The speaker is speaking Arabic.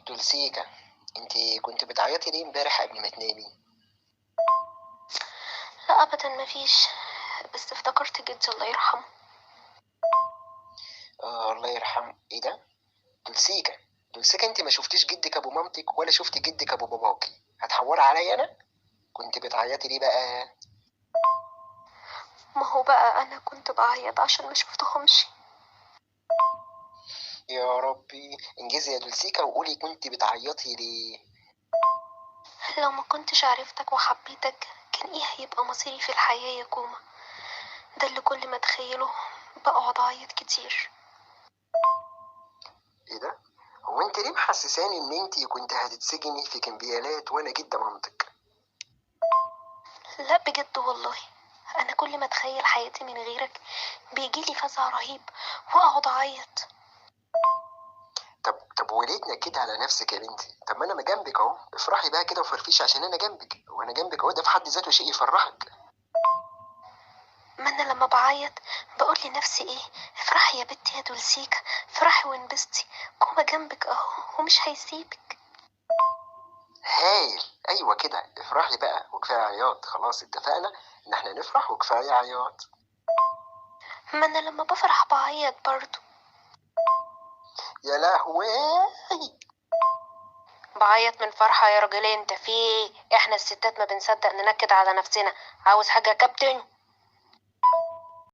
دولسيكا، انت كنت بتعيطي ليه امبارح قبل ما تنامي؟ لا ابدا مفيش. بس افتكرت جدي الله يرحمه. اه، الله يرحمه. ايه ده؟ دولسيكا، دولسيكا، انت ما شفتيش جدك ابو مامتك ولا شفتي جدك ابو باباكي، هتحوري عليا انا؟ كنت بتعيطي ليه بقى؟ ما هو بقى انا كنت بعيط عشان ما شفتهمش. يا ربي، انجزي يا دولسيكا وقولي كنت بتعيطي ليه. لو ما كنتش عرفتك وحبيتك كان ايه هيبقى مصيري في الحياة يا كوما؟ ده اللي كل ما اتخيله بقعد اعيط كتير. ايه ده؟ هو انت ليه محسساني ان انت كنت هتتسجني في كمبيالات وانا جد مامتك؟ لا بجد والله، انا كل ما اتخيل حياتي من غيرك بيجيلي فزع رهيب واقعد اعيط. طب وليه تنكدي على نفسك يا بنتي؟ طب ما انا جنبك اهو، افرحي بقى كده وفرفيش عشان انا جنبك، وانا جنبك اهو، ده في حد ذاته شيء يفرحك. ما انا لما بعيط بقول لنفسي ايه؟ افرحي يا بنتي يا دولسيكا، افرحي وانبسطي، كوما جنبك اهو ومش هيسيبك. هايل، ايوه كده، افرحي بقى وكفايه عياط، خلاص اتفقنا ان احنا نفرح وكفايه عياط. ما انا لما بفرح بعيط برضو. يا لهوي. بعيط من فرحة يا راجل؟ انت في ايه؟ احنا الستات ما بنصدق ننكد على نفسنا. عاوز حاجة يا كابتن؟